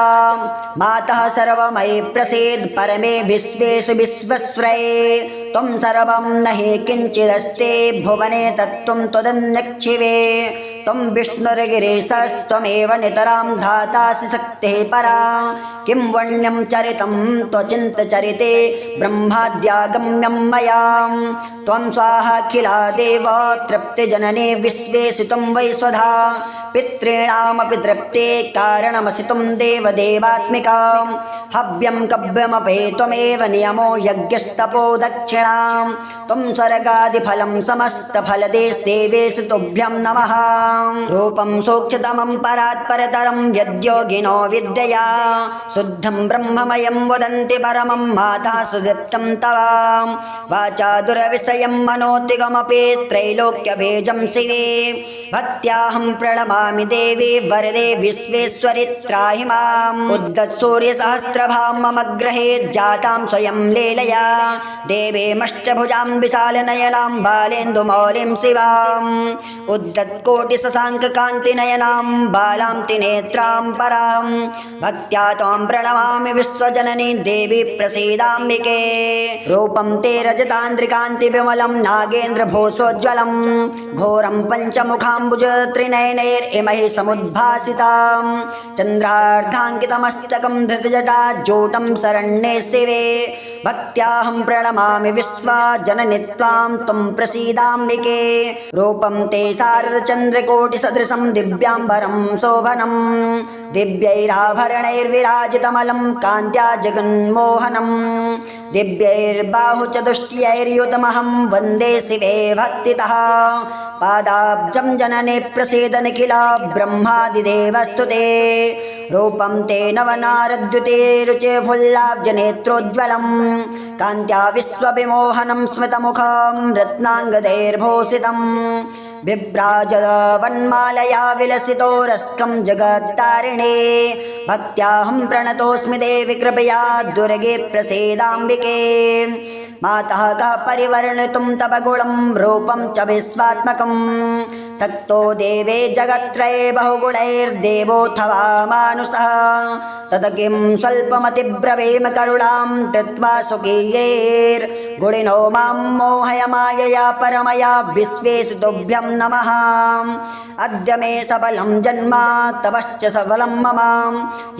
मातः सर्वमयी प्रसीद परमे विश्वेषु विश्वस्वरे त्वं सर्वं न हि किञ्चिदस्ति भुवने तत्त्वं त्वदन्यक्षिवे त्वं विष्णुर्गिरीशस्त्वमेव नितरां धातासि शक्तिः परा किं वण्यं चरितं त्वचिन्तचरिते ब्रह्माद्यागम्यं मया त्वं स्वाहाखिला देव तृप्तिजनने विश्वेसि त्वं वै स्वधा पितॄणामपि तृप्ते कारणमसि त्वं देवदेवात्मिका हव्यं कव्यमपि त्वमेव नियमो यज्ञस्तपो दक्षिणां त्वं स्वर्गादिफलं समस्तफलदेस्तेवेषु तुभ्यं नमः रूपं सूक्ष्मतमं परात्परतरं यद्योगिनो विद्यया शुद्धं ब्रह्ममयं वदन्ति परमं माता सुदीप्तं तव वाचा दुरविषयं मनोतिगमपि त्रैलोक्यबीजं शिवे भक्त्याहं प्रणमामि देवी वरदे विश्वेश्वरि त्राहि माम् उद्दत्सूर्यसहस्रभां मम गृहे जातां स्वयं लीलया देवीमष्टभुजां विशालनयनां बालेन्दुमौलिं शिवाम् उद्दत्कोटिशशाङ्ककान्तिनयनां बालां त्रिनेत्रां परां भक्त्या त्वां प्रणमामि विश्वजननी देवी प्रसीदाम्बिके रूपं ते रजतान्द्रिकान्तिविमलं नागेन्द्रभूषोज्ज्वलं घोरं पञ्चमुखाम्बुज त्रिनयनैरिमैः समुद्भासितां चन्द्रार्धाङ्कितमस्तकं धृतजटाजूटं शरण्ये शिवे भक्त्याहं प्रणमामि विश्वजननि त्वां त्वं प्रसीदाम्बिके रूपं ते शारदचन्द्रकोटिसदृशं दिव्याम्बरं शोभनं दिव्यैराभरणैर्विराजितमलं कान्त्या जगन्मोहनं दिव्यैर्बाहुचतुष्टयैर्युतमहं वन्दे शिवे भक्तितः पादाब्जं जनने प्रसीदनिखिला ब्रह्मादिदेवस्तुते रूपं ते नवनारद्युते रुचिफुल्लाब्जनेत्रोज्ज्वलं कान्त्या विश्वविमोहनं स्मितमुखं रत्नाङ्गदैर्भूषितं बिभ्राजवन्मालया विलसितो रस्कं जगत्तारिणे भक्त्याहं प्रणतोऽस्मि देवि कृपया दुर्गे प्रसीदाम्बिके मातः कः परिवर्णितुं तव गुणं रूपं च विश्वात्मकं सक्तो देवे जगत्त्रये बहुगुणैर्देवोऽथवा मानुषः तत् किं स्वल्पमतिब्रवीम करुणां कृत्वा स्वकीयैर्गुणिनो मां मोहय मायया परमया विश्वेषु तुभ्यं नमः अद्य मे सबलं जन्म तवश्च सबलं मम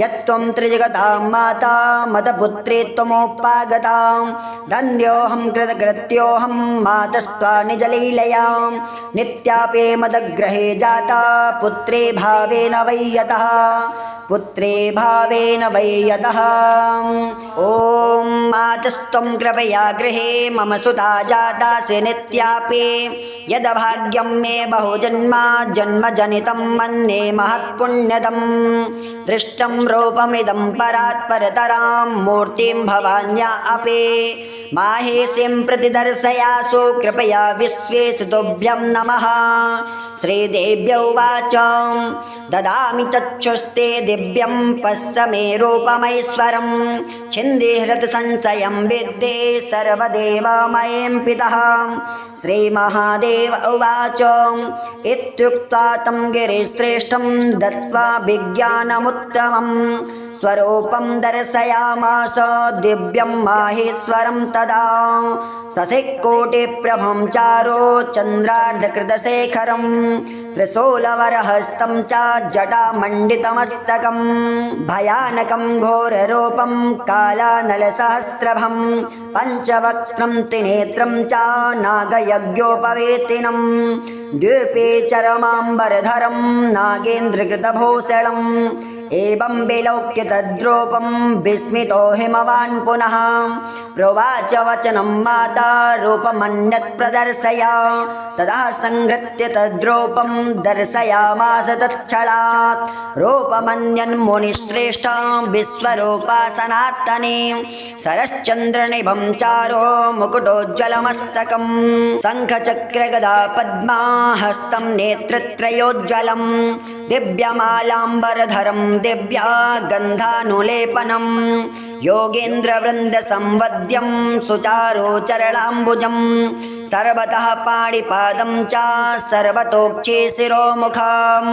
यत्त्वं त्रिजगतां माता मदपुत्री त्वमुपागतां धन्योऽहं कृतकृत्योऽहं मातस्त्वा निजलीलया नित्यापि मदग्रहे जाता पुत्रे भावेन वै यतः पुत्रे भावेन वै यतः ॐ मातस्त्वं कृपया गृहे मम सुता जातासि नित्यापि यदभाग्यं मे बहुजन्मजनितं मन्ये महत्पुण्यदं दृष्टं रूपमिदं परात्परतरां मूर्तिं भवान्या अपि माहेशीं प्रतिदर्शयासु कृपया विश्वेषु तुभ्यं नमः श्रीदेव्य उवाच ददामि चक्षुस्ते दिव्यं पश्य मे रूपमैश्वरं छिन्दिहृत्संशयं विद्धे सर्वदेवमयं पितः श्रीमहादेव उवाच इत्युक्त्वा तं गिरिश्रेष्ठं दत्त्वा विज्ञानमुत्तमं स्वरूपं दर्शयामास दिव्यं माहेश्वरं तदा शशिकोटिप्रभं चारो चन्द्रार्धकृतशेखरं त्रिशूलवरहस्तं च जटामण्डितमस्तकं भयानकं घोररूपं कालानलसहस्रभं पञ्चवक्त्रं त्रिनेत्रं च नागयज्ञोपवेतिनं द्वीपे चरमाम्बरधरं नागेन्द्रकृतभूषणं एवं विलोक्य तद्रूपं विस्मितो हिमवान् पुनः प्रोवाच वचनं माता रूपमन्यत् प्रदर्शय तदा संहृत्य तद्रूपं दर्शयामास तत्क्षणात् रूपमन्यन् मुनिश्रेष्ठ विश्वरूपा सनातने सरश्चन्द्रनिभं चारो मुकुटोज्ज्वलमस्तकं शङ्खचक्रगदा पद्मा हस्तं नेत्रत्रयोज्ज्वलं दिव्यमालाम्बरधरं दिव्या गन्धानुलेपनं योगेन्द्रवृन्दसंवद्यं सुचारुचरणाम्बुजं सर्वतः पाणिपादं च सर्वतोक्षे शिरोमुखं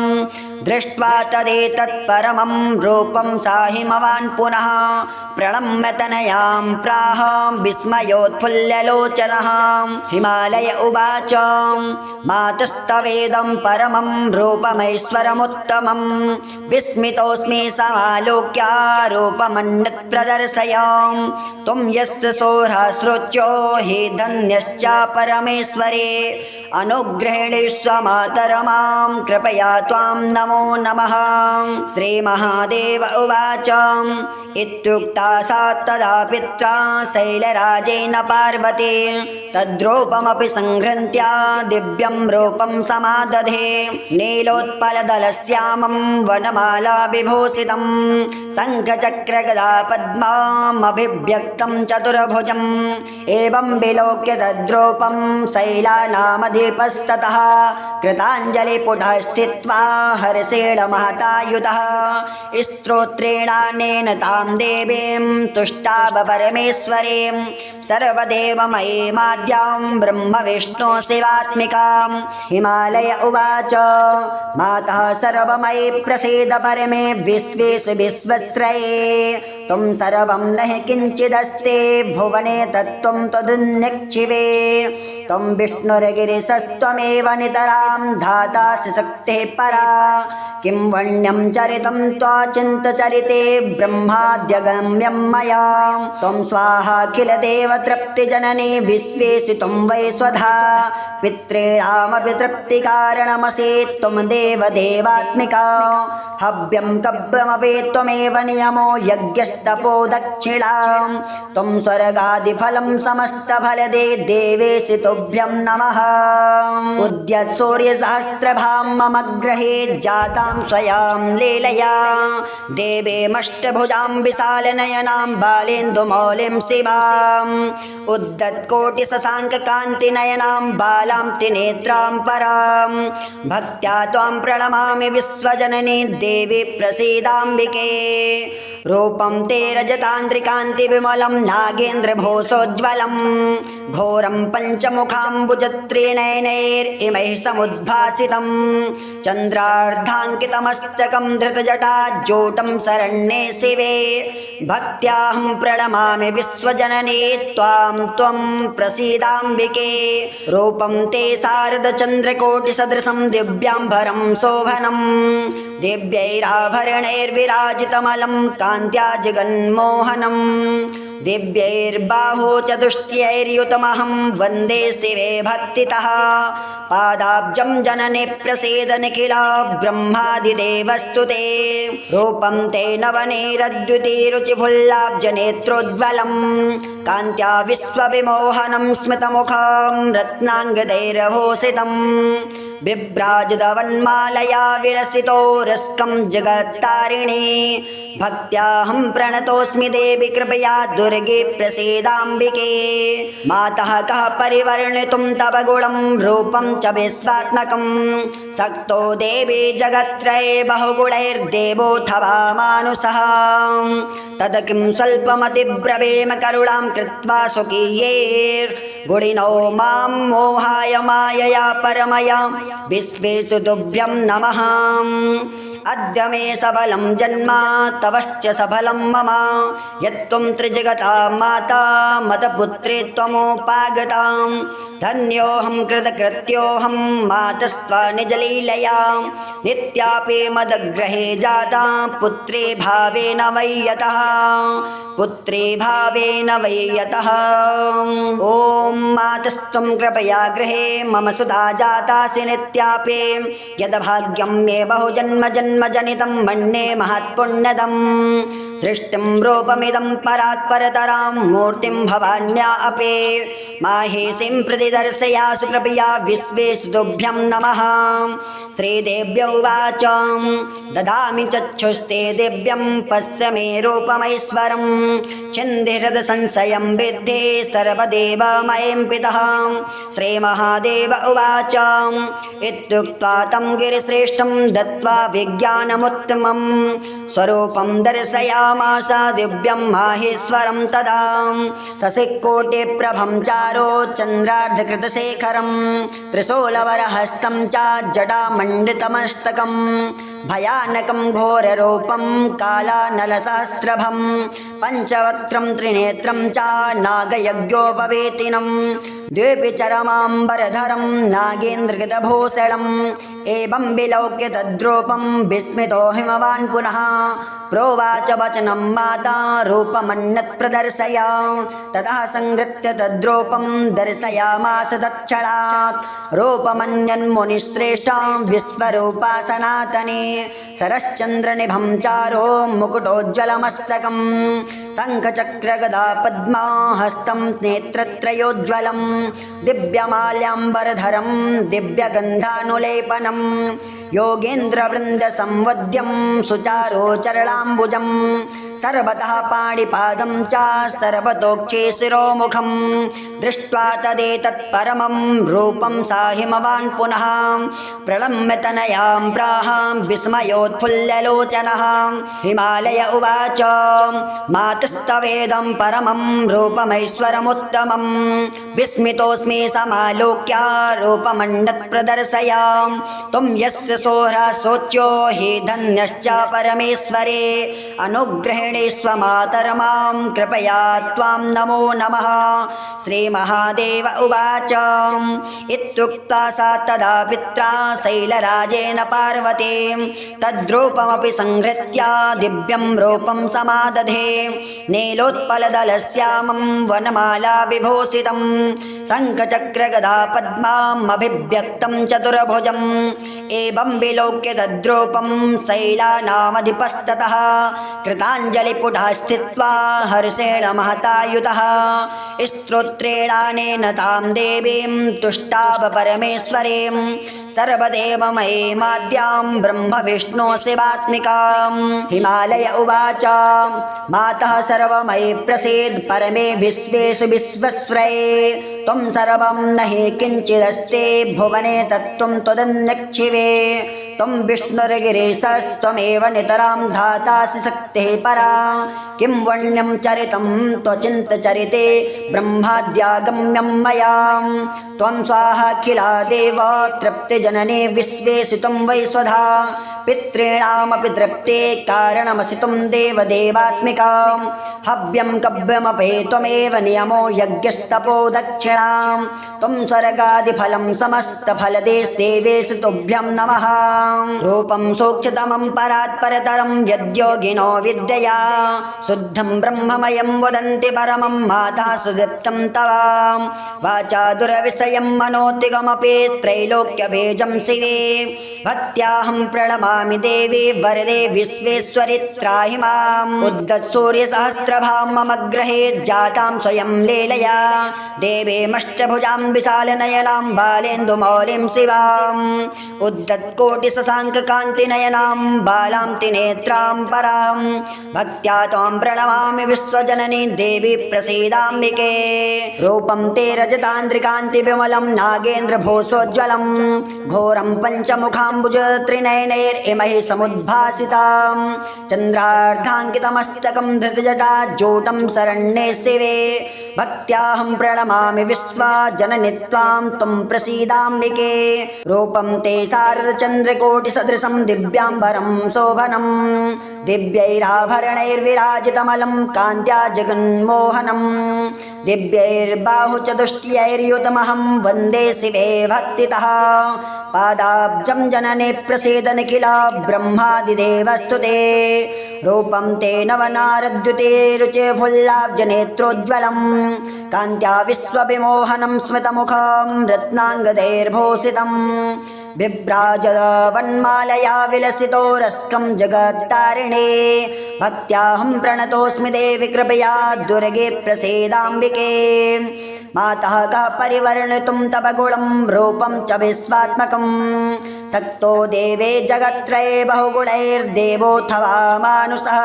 दृष्ट्वा तदेतत्परमं रूपं सा हिमवान् पुनः प्रणम्य तनयां प्राह विस्मयोत्फुल्ललोचनः हिमालय उवाच मातस्तवेदं परमं रूपमैश्वरमुत्तमं विस्मितोऽस्मि समालोक्य रूपमन्यत् प्रदर्शयाम् त्वं यस्य सोऽहस्रोच्यो हि धन्यश्च परमेश्वरे अनुग्रहेणेष्व मातरमां कृपया त्वां नमो नमः। श्रीमहादेव उवाच इत्युक्ता सा तदा पित्रा शैलराजेन पार्वती तद्रूपमपि संहृत्य दिव्यं रूपं समादधे नीलोत्पलदलश्यामं वनमाला विभूषितं शङ्खचक्रगदा पद्मामभिव्यक्तं चतुर्भुजम् एवं विलोक्य तद्रूपं शैलानामधिपस्ततः कृताञ्जलिपुटः स्थित्वा हर्षेण महतायुतः स्तोत्रेणानेन तां देवीं तुष्टाव परमेश्वरीं सर्वदेवमयीमाद्यां ब्रह्म विष्णु शिवात्मिकां हिमालय उवाच मातः सर्वमयी प्रसीद परमे विश्वेषु विश्वश्रये त्वं सर्वं न हि किञ्चिदस्ति भुवने तत्त्वं त्वदन्यक्षिवे त्वं विष्णुर्गिरिशस्त्वमेव नितरां धातासि शक्तिः परा किं वण्यं चरितं त्वाचिन्तचरिते ब्रह्माद्यगम्यं मया त्वं स्वाहाखिलदेवतृप्तिजननी विश्वेषु त्वं वै स्वधा पितॄणामपि तृप्तिकारणमसि त्वं देवदेवात्मिका हव्यं कव्यमपि त्वमेव नियमो यज्ञस्तपो दक्षिणां त्वं स्वर्गादिफलं समस्तफलदे देवेशि तुभ्यं नमः उद्यत् सूर्यसहस्रभां मम गृहे जातां स्वयां लीलया देवीमष्टभुजां विशालनयनां बालेन्दुमौलिं शिवाम् उद्दत्कोटिशशाङ्ककान्तिनयनां बालां त्रिनेत्रां परां भक्त्या त्वां प्रणमामि विश्वजननी देवी प्रसीदाम्बिके रूपं ते रजतान्द्रिकान्तिविमलं नागेन्द्रभूषोज्ज्वलं घोरं पञ्चमुखाम्बुजत्रिनयनैरिमैः समुद्भासितं चन्द्रार्धाङ्कितमस्तकं धृतजटाज्जूटं शरण्ये शिवे भक्त्याहं प्रणमामि विश्वजननी त्वां त्वं प्रसीदाम्बिके रूपं ते शारदचन्द्रकोटिसदृशं दिव्याम्बरं शोभनं दिव्यैराभरणैर्विराजितमलं कान्त्या जगन्मोहनं दिव्यैर्बाहो चतुष्टयैर्युतमहं वन्दे शिवे भक्तितः पादाब्जं जनने प्रसीद निखिला ब्रह्मादिदेवस्तु ते रूपं ते नवनीरद्युतिरुचिफुल्लाब्जनेत्रोज्ज्वलं कान्त्या विश्वविमोहनं स्मितमुखं रत्नाङ्गदैरभूषितं बिभ्राजितवन्मालया विरसितो रस्कं जगत्तारिणी भक्त्याहं प्रणतोऽस्मि देवि कृपया दुर्गे प्रसीदाम्बिके मातः कः परिवर्णितुं तव गुणं रूपं च विश्वात्मकं शक्तो देवी जगत्त्रये बहुगुणैर्देवोऽथवा मानुषः तद किं स्वल्पमतिब्रवीम करुणां कृत्वा स्वकीयैर्गुणिनो मां मोहाय मायया परमया विश्वेषु तुभ्यं नमः अद्य मे सबलं जन्म तवश्च सबलं मम यत्त्वं त्रिजगतां माता मतपुत्री त्वमुपागतां धन्योऽहं कृतकृत्योऽहं मातस्त्वा निजलीलया नित्यापि मदग्रहे जाता पुत्री भावेन वै यतः पुत्री भावेन वै यतः ॐ मातस्त्वं कृपया गृहे मम सुता जातासि नित्यापि यद्भाग्यं मे बहुजन्म जन्मजनितं मन्ये महत्पुण्यदम् दृष्टिं रूपमिदं परात्परतरां मूर्तिं भवान्या अपि माहेशीं प्रति दर्शयासु कृपया विश्वेषु तुभ्यं नमः श्रीदेव्य उवाच ददामि चक्षुस्ते दिव्यं पश्य मे रूपमैश्वरं छिन्दिहृदसंशयं विद्धे सर्वदेवमयं पितः श्रीमहादेव उवाच इत्युक्त्वा तं गिरिश्रेष्ठं दत्त्वा विज्ञानमुत्तमं स्वरूपं दर्शयामास दिव्यं माहेश्वरं तदा शशिकोटिप्रभं चारो चन्द्रार्धकृतशेखरं त्रिशूलवरहस्तं च जटामण्डितमस्तकं भयानकं घोररूपं कालानलसहस्रभं पञ्चवक्त्रं त्रिनेत्रं च नागयज्ञोपवेतिनं द्वेपि चरमाम्बरधरं नागेन्द्रकृतभूषणम् एवं विलोक्य तद्रूपं विस्मितो हिमवान् पुनः प्रोवाच वचनं माता रूपमन्यत् प्रदर्शय ततः संहृत्य तद्रूपं दर्शयामास तत्क्षणात् रूपमन्यन्मुनिश्रेष्ठा विश्वरूपा सनातने सरश्चन्द्रनिभं चारो मुकुटोज्ज्वलमस्तकं शङ्खचक्रगदा पद्मा हस्तं नेत्रत्रयोज्ज्वलं दिव्यमाल्याम्बरधरं दिव्यगन्धानुलेपनं योगेन्द्रवृन्दसंवद्यं सुचारोचरणाम्बुजं सर्वतः पाणिपादं च सर्वतोक्षे शिरोमुखं दृष्ट्वा तदेतत्परमं रूपं सा हिमवान् पुनः प्रलम्ब्य तनयां प्राह विस्मयोत्फुल्ललोचनः हिमालय उवाच मातस्तवेदं परमं रूपमैश्वरमुत्तमं विस्मितोऽस्मि समालोक्य रूपमण्डत् प्रदर्शय त्वं यस्य सोऽहृशोच्यो हि धन्यश्च परमेश्वरे अनुग्रहेणे स्वमातर्मां कृपया त्वां नमो नमः। श्रीमहादेव उवाच इत्युक्ता सा तदा पित्रा शैलराजेन पार्वती तद्रूपमपि संहृत्य दिव्यं रूपं समादधे नीलोत्पलदलश्यामं वनमाला विभूषितं शङ्खचक्रगदा पद्माम् अभिव्यक्तं चतुर्भुजम् एवं विलोक्य तद्रूपं शैलानामधिपस्ततः कृताञ्जलिपुटः स्थित्वा हर्षेण महतायुतः स्तोत्रेणानेन तां देवीं तुष्टाव परमेश्वरीं सर्वदेवमयीमाद्यां ब्रह्म विष्णु शिवात्मिकां हिमालय उवाच मातः सर्वमयी प्रसीद परमे विश्वेषु विश्वस्वरे त्वं सर्वं न हि किञ्चिदस्ति भुवने तत्त्वं त्वदन्यक्षिवे त्वं विष्णुर्गिरीशस्त्वमेव नितरां धातासि शक्तिः परा किं वण्यं चरितं त्वचिन्तचरिते ब्रह्माद्यागम्यं मया त्वं स्वाहाखिला देव तृप्तिजननी विश्वेषु त्वं वै स्वधा पितॄणामपि तृप्ते कारणमसि त्वं देवदेवात्मिका हव्यं कव्यमपि त्वमेव नियमो यज्ञस्तपो दक्षिणां त्वं स्वर्गादिफलं समस्तफलदेस्तेवेषु तुभ्यं नमः रूपं सूक्ष्मतमं परात्परतरं यद्योगिनो विद्यया शुद्धं ब्रह्ममयं वदन्ति परमं माता सुदीप्तं तव वाचा दुरविषयं मनोतिगमपि त्रैलोक्यबीजं शिवे भक्त्याहं प्रणमामि देवी वरदे विश्वेश्वरि त्राहि माम् उद्धत्सूर्यसहस्रभां मम गृहे जातां स्वयं लीलया देवीमष्टभुजां विशालनयनां बालेन्दुमौलिं शिवाम् उद्धत्कोटिशशाङ्ककान्तिनयनां बालां त्रिनेत्रां परां भक्त्या त्वां प्रणमामि विश्वजननी देवी प्रसीदाम्बिके रूपं ते रजतान्द्रिकान्तिविमलं नागेन्द्रभूषोज्ज्वलं घोरं पञ्चमुखाम्बुज त्रिनयनैरिमैः समुद्भासितां चन्द्रार्धाङ्कितमस्तकं धृतजटाजूटं शरण्ये शिवे भक्त्याहं प्रणमामि विश्वजननि त्वां त्वं प्रसीदाम्बिके रूपं ते शारदचन्द्रकोटिसदृशं दिव्याम्बरं शोभनं दिव्यैराभरणैर्विराजितमलं कान्त्या जगन्मोहनं दिव्यैर्बाहुचतुष्टयैर्युतमहं वन्दे शिवे भक्तितः पादाब्जं जनने प्रसीदनिखिला ब्रह्मादिदेवस्तुते रूपं ते नवनारद्युते रुचिफुल्लाब्जनेत्रोज्ज्वलं कान्त्या विश्वविमोहनं स्मितमुखं रत्नाङ्गदैर्भूषितं बिभ्राजवन्मालया विलसितो रस्कं जगत्तारिणे भक्त्याहं प्रणतोऽस्मि देवि कृपया दुर्गे प्रसीदाम्बिके मातः कः परिवर्णितुं तव गुणं रूपं च विश्वात्मकं सक्तो देवे जगत्त्रये बहुगुणैर्देवोऽथवा मानुषः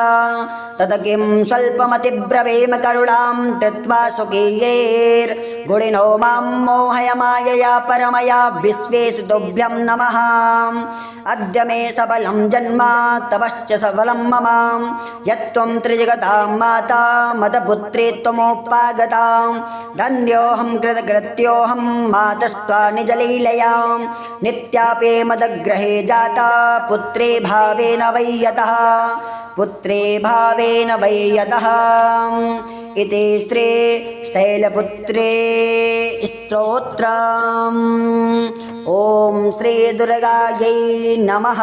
तत किं स्वल्पमतिब्रवीम करुणां कृत्वा स्वकीयैर् गुणिनो मां मोहय मायया परमया विश्वेश तुभ्यं नमः अद्य मे सबलं जन्म तपश्च सबलं मम यत्त्वं त्रिजगतां माता मतपुत्री त्वमुपागतां धन्योऽहं कृतकृत्योऽहं मातस्त्वा निजलीलया नित्यापि मदग्रहे जाता पुत्रे भावेन वै यतः पुत्रे भावेन वै यतः इति श्री शैलपुत्रे स्तोत्रम्। ॐ श्री दुर्गायै नमः।